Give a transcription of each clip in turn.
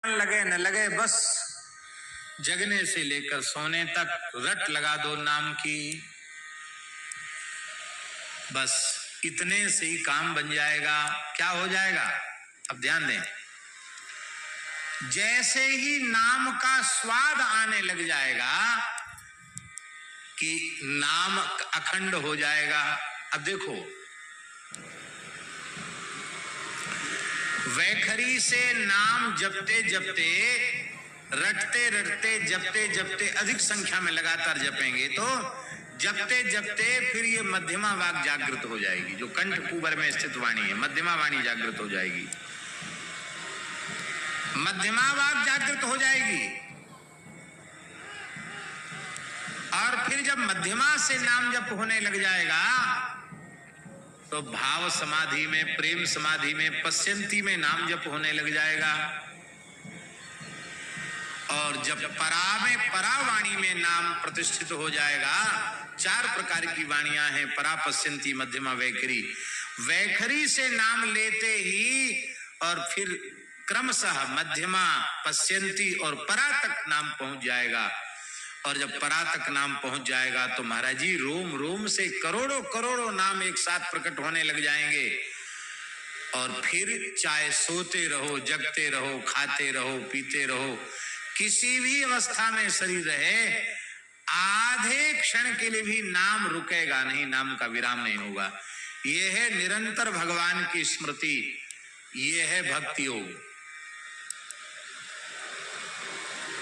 लगे न लगे, बस जगने से लेकर सोने तक रट लगा दो नाम की, बस इतने से ही काम बन जाएगा। क्या हो जाएगा? अब ध्यान दें, जैसे ही नाम का स्वाद आने लग जाएगा कि नाम अखंड हो जाएगा। अब देखो, वैखरी से नाम जपते जपते, रटते रटते, जपते जपते, अधिक संख्या में लगातार जपेंगे तो जपते जपते फिर ये मध्यमा वाक जागृत हो जाएगी, जो कंठ कुबर में स्थित वाणी है, मध्यमा वाणी जागृत हो जाएगी, मध्यमा वाक जागृत हो जाएगी। और फिर जब मध्यमा से नाम जप होने लग जाएगा तो भाव समाधि में, प्रेम समाधि में, पश्यंती में नाम जप होने लग जाएगा। और जब परा में, परावाणी में नाम प्रतिष्ठित हो जाएगा, 4 प्रकार की वाणियां हैं, परा, पश्यंती, मध्यमा, वैखरी। वैखरी से नाम लेते ही और फिर क्रमशः मध्यमा, पश्यंती और परा तक नाम पहुंच जाएगा। और जब परा तक नाम पहुंच जाएगा तो महाराज जी रोम रोम से करोड़ों करोड़ों नाम एक साथ प्रकट होने लग जाएंगे। और फिर चाहे सोते रहो, जगते रहो, खाते रहो, पीते रहो, किसी भी अवस्था में शरीर रहे, आधे क्षण के लिए भी नाम रुकेगा नहीं, नाम का विराम नहीं होगा। यह है निरंतर भगवान की स्मृति, यह है भक्ति योग।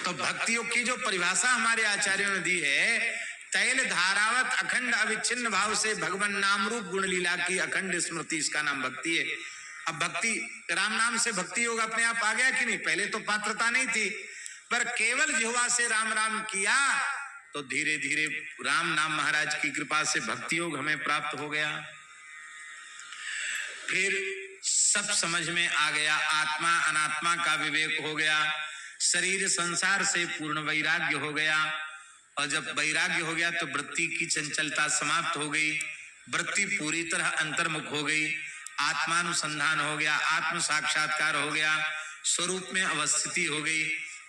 तो भक्ति योग की जो परिभाषा हमारे आचार्यों ने दी है, तैल धारावत अखंड अविच्छिन्न भाव से भगवान नाम रूप गुण लीला की अखंड स्मृति, इसका नाम भक्ति है। अब भक्ति, राम नाम से भक्ति योग अपने आप आ गया कि नहीं? पहले तो पात्रता नहीं थी, पर केवल जिह्वा से राम राम किया तो धीरे धीरे राम नाम महाराज की कृपा से भक्ति योग हमें प्राप्त हो गया। फिर सब समझ में आ गया, आत्मा अनात्मा का विवेक हो गया, शरीर संसार से पूर्ण वैराग्य हो गया। और जब वैराग्य हो गया तो वृत्ति की चंचलता समाप्त हो गई, वृत्ति पूरी तरह अंतर्मुख हो गई, आत्मानुसंधान हो गया, आत्म साक्षात्कार हो गया, स्वरूप में अवस्थिति हो गई,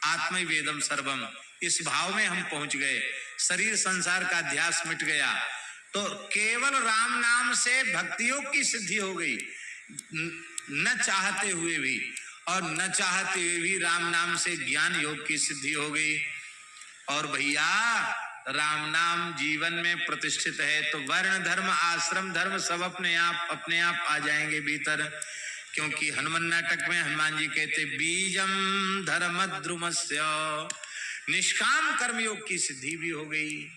आत्मै वेदम सर्वम, इस भाव में हम पहुंच गए, शरीर संसार का ध्यास मिट गया। तो केवल राम नाम से भक्ति योग की सिद्धि हो गई, न चाहते हुए भी, और न चाहते हुए भी राम नाम से ज्ञान योग की सिद्धि हो गई। और भैया राम नाम जीवन में प्रतिष्ठित है तो वर्ण धर्म, आश्रम धर्म सब अपने आप आ जाएंगे भीतर। क्योंकि हनुमान नाटक में हनुमान जी कहते बीजम धर्म द्रुमस्य, निष्काम कर्मयोग की सिद्धि भी हो गई।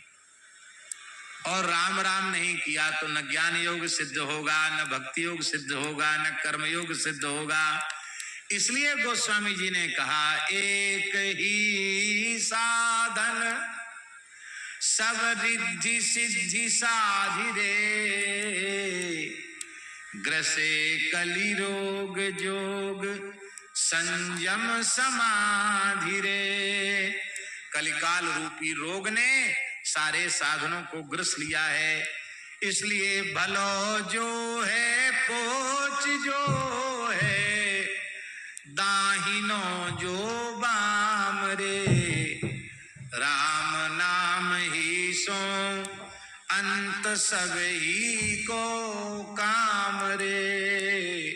और राम राम नहीं किया तो न ज्ञान योग सिद्ध होगा, न भक्ति योग सिद्ध होगा, न कर्म योग सिद्ध होगा। इसलिए गोस्वामी जी ने कहा एक ही साधन सब रिद्धि सिद्धि साधि रे, ग्रसे कलि रोग जोग संयम समाधि रे। कलिकाल रूपी रोग ने सारे साधनों को ग्रस लिया है, इसलिए भलो जो है पोच जो है, दाहिनो जो बाम रे, राम नाम ही सो अंत सब ही को काम रे,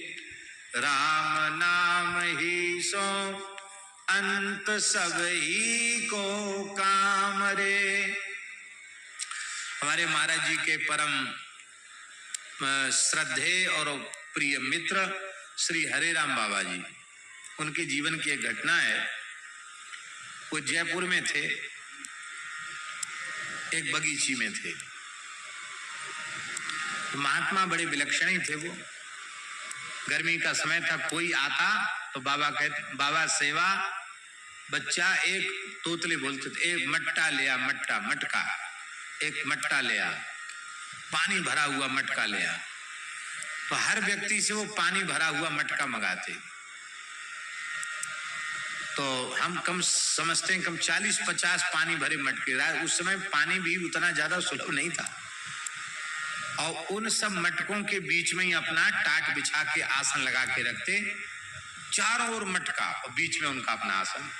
राम नाम ही सो अंत सब ही को काम रे। हमारे महाराज जी के परम श्रद्धेय और प्रिय मित्र श्री हरे राम बाबा जी, उनके जीवन की एक घटना है। वो जयपुर में थे, एक बगीची में थे। महात्मा बड़े विलक्षण ही थे वो। गर्मी का समय था, कोई आता तो बाबा कहते, बाबा सेवा, बच्चा एक तोतले बोलते थे, एक मट्टा ले आ, मट्टा, मटका, एक मट्टा ले आ, पानी भरा हुआ मटका ले आ। तो हर व्यक्ति से वो पानी भरा हुआ मटका मंगाते। तो हम कम समझते हैं, कम 40-50 पानी भरे मटके। उस समय पानी भी उतना ज्यादा सुलभ नहीं था। और उन सब मटकों के बीच में ही अपना टाट बिछा के आसन लगा के रखते, चारों ओर मटका और बीच में उनका अपना आसन,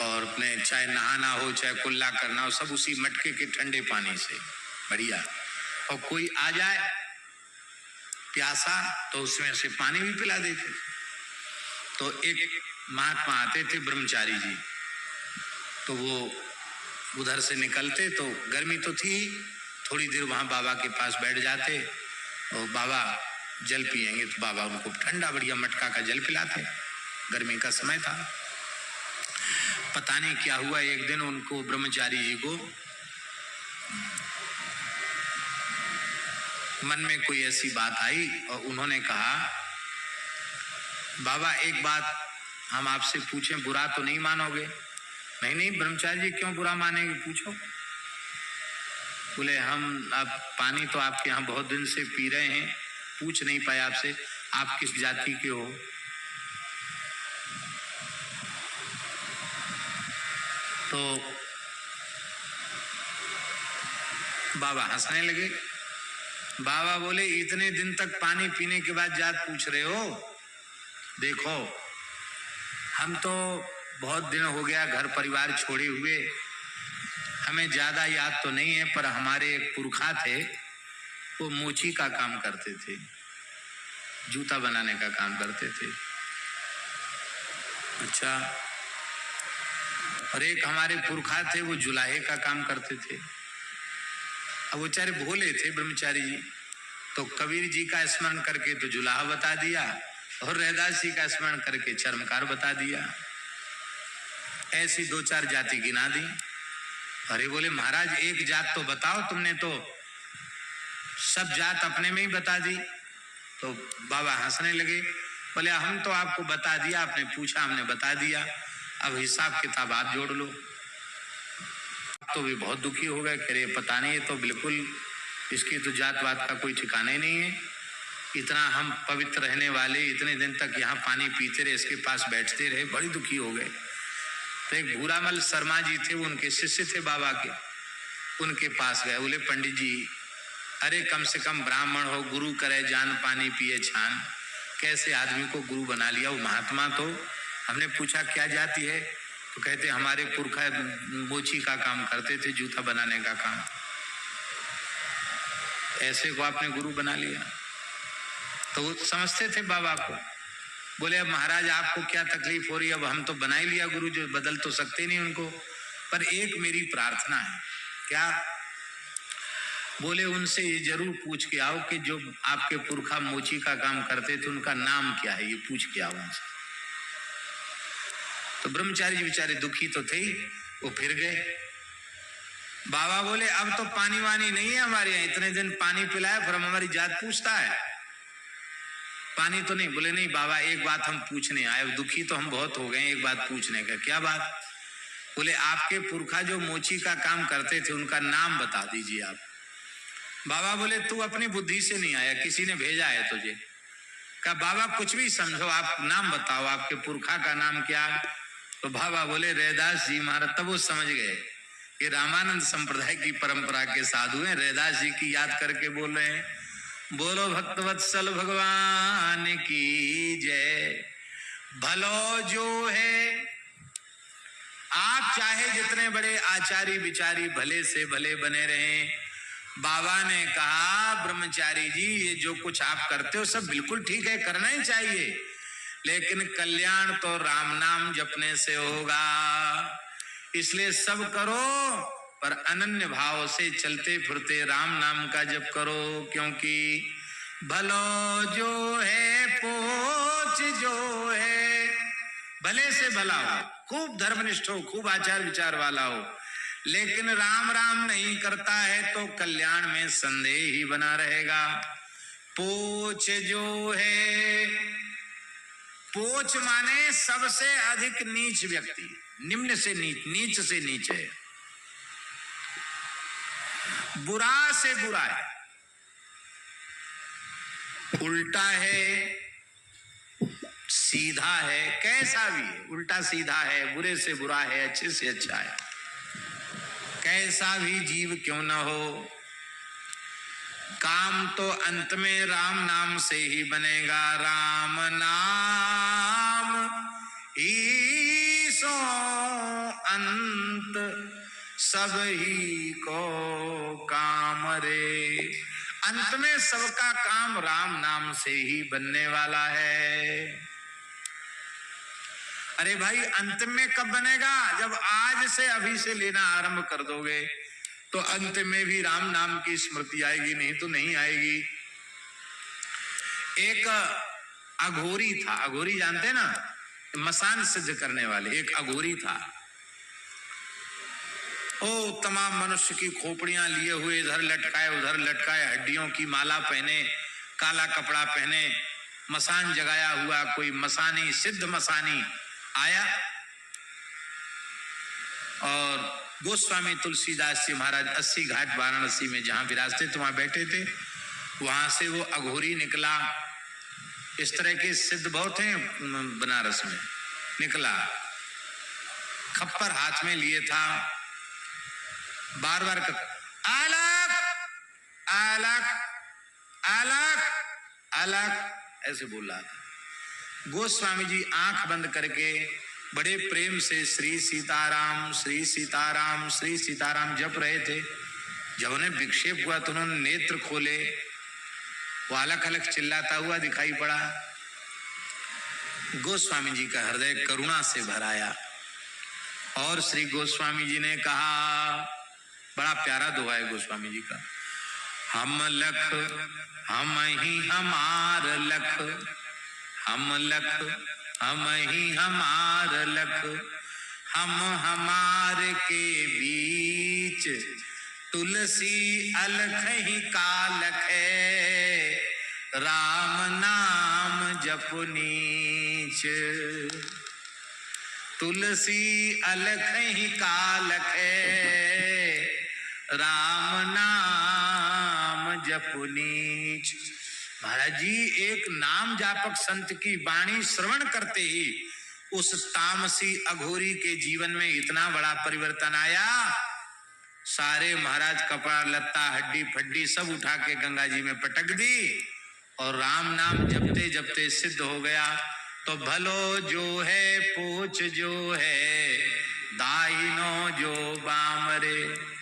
और अपने चाहे नहाना हो चाहे कुल्ला करना हो सब उसी मटके के ठंडे पानी से बढ़िया। और कोई आ जाए प्यासा तो उसमें से पानी भी पिला देते। तो एक महात्मा आते थे ब्रह्मचारी जी, तो वो उधर से निकलते तो गर्मी तो थी, थोड़ी देर वहां बाबा के पास बैठ जाते और बाबा जल पिएंगे तो बाबा उनको ठंडा बढ़िया मटका का जल पिलाते। गर्मी का समय था। पता नहीं क्या हुआ, एक दिन उनको ब्रह्मचारी जी को मन में कोई ऐसी बात आई और उन्होंने कहा, बाबा एक बात हम आपसे पूछें, बुरा तो नहीं मानोगे? नहीं नहीं ब्रह्मचारी जी, क्यों बुरा मानेंगे, पूछो। बोले हम अब पानी तो आपके यहाँ बहुत दिन से पी रहे हैं, पूछ नहीं पाए आपसे, आप किस जाति के हो? तो बाबा हंसने लगे। बाबा बोले इतने दिन तक पानी पीने के बाद जात पूछ रहे हो? देखो हम तो बहुत दिन हो गया घर परिवार छोड़े हुए, हमें ज्यादा याद तो नहीं है, पर हमारे एक पुरखा थे वो मोची का काम करते थे, जूता बनाने का काम करते थे। अच्छा, और एक हमारे पुरखा थे वो जुलाहे का काम करते थे। अब वो बेचारे भोले थे ब्रह्मचारी जी, तो कबीर जी का स्मरण करके तो जुलाहा बता दिया और रैदास जी का स्मरण करके चर्मकार बता दिया। ऐसी दो चार जाति गिना दी। अरे बोले महाराज एक जात तो बताओ, तुमने तो सब जात अपने में ही बता दी। तो बाबा हंसने लगे, बोले हम तो आपको बता दिया, आपने पूछा हमने बता दिया, अब हिसाब किताब आप जोड़ लो। तो भी बहुत दुखी हो गए, कह रहे पता नहीं, ये तो बिल्कुल इसकी तो जात वात का कोई ठिकाना ही नहीं है। इतना हम पवित्र रहने वाले इतने दिन तक यहाँ पानी पीते रहे, इसके पास बैठते रहे, बड़ी दुखी हो गए। तो एक भूरामल शर्मा जी थे, वो उनके शिष्य थे बाबा के, उनके पास गए। बोले पंडित जी अरे कम से कम ब्राह्मण हो, गुरु करे जान पानी पिए छान, कैसे आदमी को गुरु बना लिया? वो महात्मा तो, हमने पूछा क्या जाति है? तो कहते हमारे पुरखा मोची का काम करते थे, जूता बनाने का काम, ऐसे को आपने गुरु बना लिया। तो वो समझते थे बाबा को। बोले अब महाराज आपको क्या तकलीफ हो रही है, अब हम तो बना ही लिया गुरु, जो बदल तो सकते नहीं उनको, पर एक मेरी प्रार्थना है। क्या? बोले उनसे ये जरूर पूछ के आओ कि जो आपके पुरखा मोची का काम करते थे उनका नाम क्या है, ये पूछ के आओ उनसे। तो ब्रह्मचारी जी बेचारे दुखी तो थे, वो फिर गए। बाबा बोले अब तो पानी वानी नहीं है हमारे यहाँ, इतने दिन पानी पिलाया फिर हमारी जात पूछता है, पानी तो नहीं। बोले नहीं बाबा एक बात हम पूछने आए, दुखी तो हम बहुत हो गए, एक बात पूछने का। क्या बात? बोले आपके पुरखा जो मोची का काम करते थे उनका नाम बता दीजिए आप। बाबा बोले तू अपनी बुद्धि से नहीं आया, किसी ने भेजा है तुझे। कहा बाबा कुछ भी समझो, आप नाम बताओ, आपके पुरखा का नाम क्या? तो बाबा बोले रैदास जी महाराज। तब वो समझ गए कि रामानंद संप्रदाय की परंपरा के साधु हैं, रैदास जी की याद करके बोल रहे हैं। बोलो भक्तवत्सल भगवान की जय। भलो जो है, आप चाहे जितने बड़े आचारी विचारी भले से भले बने रहें, बाबा ने कहा ब्रह्मचारी जी ये जो कुछ आप करते हो सब बिल्कुल ठीक है, करना ही चाहिए, लेकिन कल्याण तो राम नाम जपने से होगा, इसलिए सब करो पर अनन्य भाव से चलते फिरते राम नाम का जप करो, क्योंकि भलो जो है पोच जो है, भले से भला हो, खूब धर्मनिष्ठ हो, खूब आचार विचार वाला हो, लेकिन राम राम नहीं करता है तो कल्याण में संदेह ही बना रहेगा। पोच जो है, पोच माने सबसे अधिक नीच व्यक्ति, निम्न से नीच, नीच से नीच है, बुरा से बुरा है, उल्टा है, सीधा है, कैसा भी है, उल्टा सीधा है, बुरे से बुरा है, अच्छे से अच्छा है, कैसा भी जीव क्यों न हो, काम तो अंत में राम नाम से ही बनेगा, राम नाम ही सो अंत सब ही को काम रे। अंत में सबका काम राम नाम से ही बनने वाला है। अरे भाई अंत में कब बनेगा? जब आज से अभी से लेना आरंभ कर दोगे तो अंत में भी राम नाम की स्मृति आएगी, नहीं तो नहीं आएगी। एक अघोरी था, अघोरी जानते ना, मसान सिद्ध करने वाले, एक अघोरी था। ओ तमाम मनुष्य की खोपड़ियां लिए हुए, इधर लटकाए उधर लटकाए, हड्डियों की माला पहने, काला कपड़ा पहने, मसान जगाया हुआ कोई मसानी, सिद्ध मसानी आया और गोस्वामी तुलसीदास जी महाराज 80 घाट वाराणसी में जहां विराजते थे वहां बैठे थे। वहां से वो अघोरी निकला। इस तरह के सिद्ध बहुत हैं बनारस में। निकला, खप्पर हाथ में लिए था, बार बार आलक आलक आलक आलक ऐसे बोल रहा था। गोस्वामी जी आंख बंद करके बड़े प्रेम से श्री सीताराम श्री सीताराम श्री सीताराम जप रहे थे। जब उन्हें विक्षेप हुआ तो उन्होंने नेत्र खोले, वो अलग अलग चिल्लाता हुआ दिखाई पड़ा। गोस्वामी जी का हृदय करुणा से भर आया और श्री गोस्वामी जी ने कहा, बड़ा प्यारा दोहा है गोस्वामी जी का, हम लख हम ही हमार लख, हम लख हम ही हमार लख, हम हमार के बीच तुलसी अलख ही कालख है, राम नाम जपु नीच। तुलसी अलख ही कालख है, राम नाम जपु नीच। महाराज जी एक नाम जापक संत की वाणी श्रवण करते ही उस तामसी अघोरी के जीवन में इतना बड़ा परिवर्तन आया। सारे महाराज कपड़ा लत्ता हड्डी फड्डी सब उठा के गंगा जी में पटक दी और राम नाम जपते जपते सिद्ध हो गया। तो भलो जो है पूछ जो है, दाहिनो जो बामरे।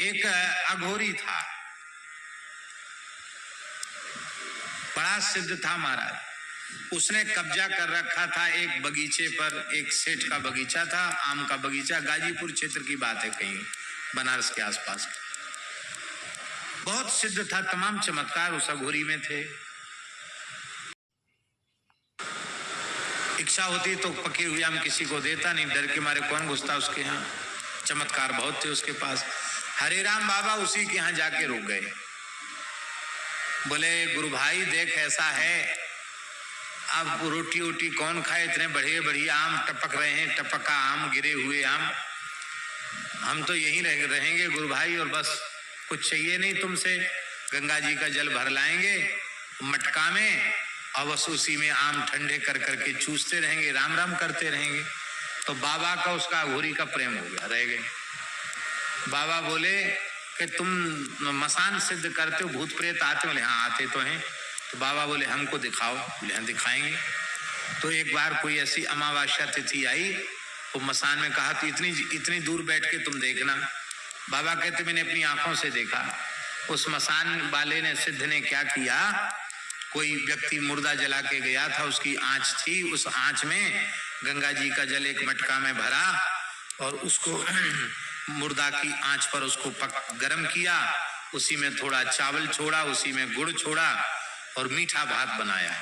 एक अघोरी था, बड़ा सिद्ध था महाराज। उसने कब्जा कर रखा था एक बगीचे पर। एक सेठ का बगीचा था, आम का बगीचा, गाजीपुर क्षेत्र की बात है, कहीं बनारस के आसपास। बहुत सिद्ध था, तमाम चमत्कार उस अघोरी में थे। इच्छा होती तो पके हुए आम किसी को देता नहीं, डर के मारे कौन घुसता उसके यहाँ। चमत्कार बहुत थे उसके पास। हरे राम बाबा उसी के यहाँ जाके रुक गए। बोले गुरु भाई देख ऐसा है, अब रोटी वोटी कौन खाए, इतने बढ़िया बढ़िया आम टपक रहे हैं, टपका आम, गिरे हुए आम, हम तो यहीं रहेंगे गुरु भाई, और बस कुछ चाहिए नहीं तुमसे। गंगा जी का जल भर लाएंगे मटका में और बस उसी में आम ठंडे कर करके चूसते रहेंगे, राम राम करते रहेंगे। तो बाबा का उसका अघोरी का प्रेम हो गया, रह गए। बाबा बोले कि तुम मसान सिद्ध करते हो, भूत प्रेत आते? बोले हाँ आते तो हैं। तो बाबा बोले हमको दिखाओ। बोले हाँ दिखाएंगे। तो एक बार कोई ऐसी अमावस्या तिथि आई, वो मसान में कहा तो इतनी दूर बैठ के तुम देखना। बाबा कहते मैंने अपनी आंखों से देखा। उस मसान वाले ने, सिद्ध ने क्या किया, कोई व्यक्ति मुर्दा जला के गया था, उसकी आंच थी, उस आंच में गंगा जी का जल एक मटका में भरा और उसको मुर्दा की आंच पर उसको गरम किया, उसी में थोड़ा चावल छोड़ा, उसी में गुड़ छोड़ा और मीठा भात बनाया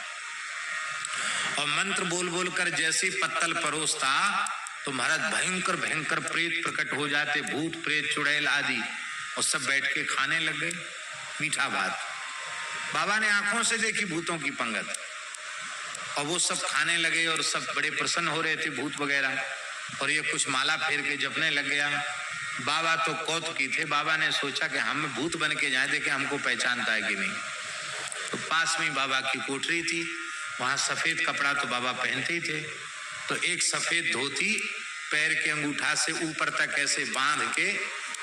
और मंत्र बोल बोल कर जैसे पत्तल परोसता तो महाराज भयंकर भयंकर प्रेत प्रकट हो जाते, भूत प्रेत चुड़ैल आदि, और सब बैठ के खाने लग गए मीठा भात। बाबा ने आंखों से देखी भूतों की पंगत और वो सब खाने लगे और सब बड़े प्रसन्न हो रहे थे भूत वगैरह, और ये कुछ माला फेर के जपने लग गया। बाबा तो कौतुकी थे। बाबा ने सोचा कि हम भूत बन के जाए, देखे हमको पहचानता है कि नहीं। तो पास में बाबा की कोठरी थी, वहां सफेद कपड़ा तो बाबा पहनते ही थे, तो एक सफेद धोती पैर के अंगूठा से ऊपर तक ऐसे बांध के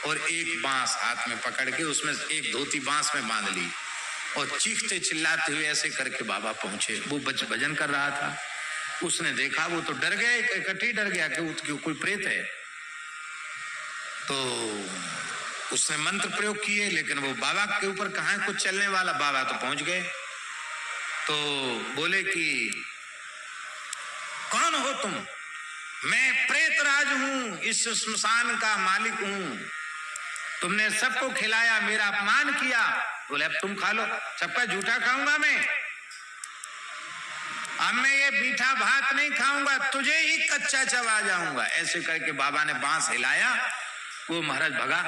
और एक बांस हाथ में पकड़ के उसमें एक धोती बांस में बांध ली और चीखते चिल्लाते हुए ऐसे करके बाबा पहुंचे। वो भजन कर रहा था, उसने देखा, वो तो डर गया, इकट्ठी डर गया कि कोई प्रेत है। तो उसने मंत्र प्रयोग किए, लेकिन वो बाबा के ऊपर कहाँ कुछ चलने वाला। बाबा तो पहुंच गए, तो बोले कि कौन हो तुम? मैं प्रेतराज हूं, इस श्मशान का मालिक हूं, तुमने सबको खिलाया, मेरा अपमान किया। बोले अब तुम खा लो। सबका झूठा खाऊंगा मैं, अब मैं ये मीठा भात नहीं खाऊंगा, तुझे ही कच्चा चबा जाऊंगा। ऐसे करके बाबा ने बांस हिलाया, वो महाराज भगा।